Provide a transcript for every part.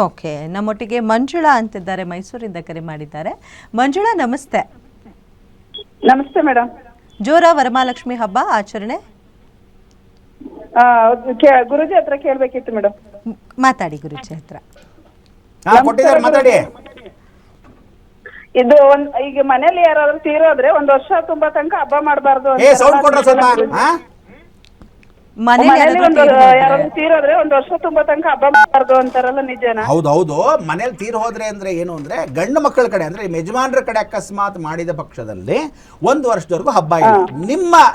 Okay, ನಮ್ಮೊಟ್ಟಿಗೆ ಮಂಜುಳಾ ಅಂತಿದ್ದಾರೆ, ಮೈಸೂರಿಂದ ಕರೆ ಮಾಡಿದ್ದಾರೆ. ಮಂಜುಳಾ ನಮಸ್ತೆ. ನಮಸ್ತೆ ಮೇಡಮ್. ಜೋರ ವರಮಹಾಲಕ್ಷ್ಮಿ ಹಬ್ಬ ಆಚರಣೆ? ಗುರುಜಿ ಹತ್ರ ಕೇಳ್ಬೇಕಿತ್ತು ಮೇಡಮ್. ಮಾತಾಡಿ ಗುರುಜಿ ಹತ್ರ. ಮಾತಾಡಿ. ಇದು ಈಗ ಮನೇಲಿ ಯಾರಾದ್ರೂ ತೀರೋದ್ರೆ 1 ವರ್ಷ ತುಂಬಾ ತನಕ ಹಬ್ಬ ಮಾಡಬಾರ್ದು ಅಂತ. ಮನೇಲಿ ಯಾರಾದ್ರೂ ತೀರೋದ್ರೆ 1 ವರ್ಷ ತುಂಬಾ ತನಕ ಹಬ್ಬ ಮಾಡಬಾರ್ದು ಅಂತಾರಲ್ಲ, ನಿಜನಾ? ಹೌದೌದು. ಮನೇಲಿ ತೀರ್ ಹೋದ್ರೆ ಅಂದ್ರೆ ಏನು ಅಂದ್ರೆ ಗಂಡು ಮಕ್ಕಳ ಕಡೆ ಅಂದ್ರೆ ಯಜಮಾನ್ರ ಕಡೆ ಅಕಸ್ಮಾತ್ ಮಾಡಿದ ಪಕ್ಷದಲ್ಲಿ 1 ವರ್ಷದವರೆಗೂ ಹಬ್ಬ ಇಲ್ಲ.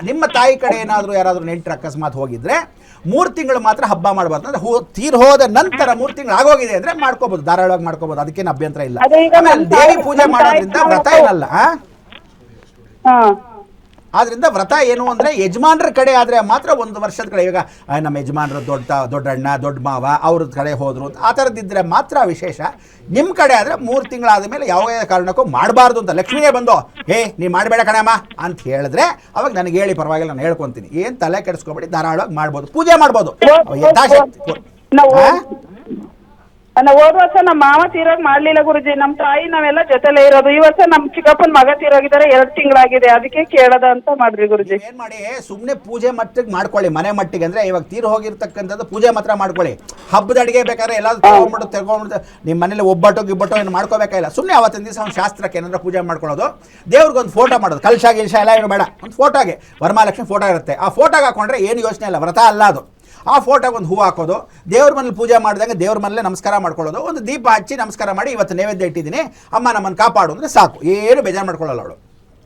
ನಿಮ್ಮ ತಾಯಿ ಕಡೆ ಏನಾದ್ರು ಯಾರಾದ್ರೂ ನೆಂಟರು ಅಕಸ್ಮಾತ್ ಹೋಗಿದ್ರೆ 3 ತಿಂಗಳು ಮಾತ್ರ ಹಬ್ಬ ಮಾಡಬಾರ್ದು. ಅಂದ್ರೆ ತೀರ್ ಹೋದ ನಂತರ 3 ತಿಂಗಳು ಆಗೋಗಿದೆ ಅಂದ್ರೆ ಮಾಡ್ಕೋಬಹುದು, ಧಾರಾಳವಾಗಿ ಮಾಡ್ಕೋಬಹುದು, ಅದಕ್ಕೇನು ಅಭ್ಯಂತರ ಇಲ್ಲ. ದೇವಿ ಪೂಜೆ ಮಾಡೋದ್ರಿಂದ ವ್ರತ ಏನಲ್ಲ. ಆದ್ರಿಂದ ವ್ರತ ಏನು ಅಂದ್ರೆ ಯಜಮಾನ್ರ ಕಡೆ ಆದ್ರೆ ಮಾತ್ರ 1 ವರ್ಷದ ಕಡೆ. ಈಗ ನಮ್ಮ ಯಜಮಾನ್ರು ದೊಡ್ಡಣ್ಣ ದೊಡ್ಡ ಮಾವ ಅವ್ರ ಕಡೆ ಹೋದ್ರು ಅಂತ ಆ ಥರದ್ದಿದ್ರೆ ಮಾತ್ರ ವಿಶೇಷ. ನಿಮ್ಮ ಕಡೆ ಆದ್ರೆ 3 ತಿಂಗಳಾದ ಮೇಲೆ ಯಾವುದೇ ಕಾರಣಕ್ಕೂ ಮಾಡಬಾರ್ದು ಅಂತ ಲಕ್ಷ್ಮಿನೇ ಬಂದು ನೀ ಮಾಡಬೇಡ ಕಣಮ್ಮ ಅಂತ ಹೇಳಿದ್ರೆ ಅವಾಗ ನನಗೆ ಹೇಳಿ, ಪರವಾಗಿಲ್ಲ, ನಾನು ಹೇಳ್ಕೊಂತೀನಿ. ಏನು ತಲೆ ಕೆಡಿಸ್ಕೊಬೇಡಿ, ಧಾರಾಳವಾಗಿ ಮಾಡ್ಬೋದು, ಪೂಜೆ ಮಾಡ್ಬೋದು ಯಥಾಶಕ್ತಿ. ಹೋದ ವರ್ಷ ನಮ್ಮ ಮಾವ ತೀರೋಗ್ ಮಾಡ್ಲಿಲ್ಲ ಗುರುಜಿ. ನಮ್ ತಾಯಿ ನಾವೆಲ್ಲ ಜೊತೆಲೇ ಇರೋದು. ಈ ವರ್ಷ ನಮ್ ಚಿಕ್ಕಪ್ಪನ ಮಗ ತೀರೋಗಿದ್ದಾರೆ, 2 ತಿಂಗಳಾಗಿದೆ, ಅದಕ್ಕೆ ಕೇಳದ ಅಂತ ಮಾಡ್ರಿ ಗುರುಜಿ. ಏನ್ ಮಾಡಿ, ಸುಮ್ನೆ ಪೂಜೆ ಮಟ್ಟಿಗೆ ಮಾಡ್ಕೊಳ್ಳಿ, ಮನೆ ಮಟ್ಟಿಗೆ. ಅಂದ್ರೆ ಇವಾಗ ತೀರು ಹೋಗಿರ್ತಕ್ಕಂಥದ್ದು ಪೂಜೆ ಮಾತ್ರ ಮಾಡ್ಕೊಳ್ಳಿ. ಹಬ್ಬದ ಅಡಿಗೆ ಬೇಕಾದ್ರೆ ಎಲ್ಲ ತೆಗೊಂಡ್ಬಿಟ್ಟು ನಿಮ್ಮ ಮನೇಲಿ ಒಬ್ಬಟ್ಟು ಏನು ಮಾಡ್ಕೋಬೇಕಾಗಿಲ್ಲ. ಸುಮ್ಮನೆ ಅವತ್ತಿನ ದಿವಸ ಒಂದು ಶಾಸ್ತ್ರಕ್ಕೆ ಏನಾದ್ರು ಪೂಜೆ ಮಾಡ್ಕೊಳ್ಳೋದು, ದೇವ್ರಿಗೆ ಒಂದು ಫೋಟೋ ಮಾಡೋದು, ಕಲಶ ಎಲ್ಲ ಏನು ಬೇಡ, ಒಂದು ಫೋಟೋಗೆ ವರಮಹಾಲಕ್ಷ್ಮಿ ಫೋಟೋ ಇರುತ್ತೆ, ಆ ಫೋಟೋಗೆ ಹಾಕೊಂಡ್ರೆ ಏನು ಯೋಚನೆ ಇಲ್ಲ, ವ್ರತ ಅಲ್ಲ ಅದು. ಆ ಫೋಟೋಗೆ ಒಂದು ಹೂ ಹಾಕೋದು, ದೇವ್ರ ಮನೇಲಿ ಪೂಜೆ ಮಾಡಿದಾಗ ದೇವ್ರ ಮನೇಲೆ ನಮಸ್ಕಾರ ಮಾಡ್ಕೊಳ್ಳೋದು, ಒಂದು ದೀಪ ಹಚ್ಚಿ ನಮಸ್ಕಾರ ಮಾಡಿ ಇವತ್ತು ನೈವೇದ್ಯ ಇಟ್ಟಿದ್ದೀನಿ ಅಮ್ಮ ನಮ್ಮನ್ನು ಕಾಪಾಡು ಅಂದರೆ ಸಾಕು, ಏನು ಬೇಜಾರು ಮಾಡ್ಕೊಳ್ಳಲ್ಲ ಅವಳು.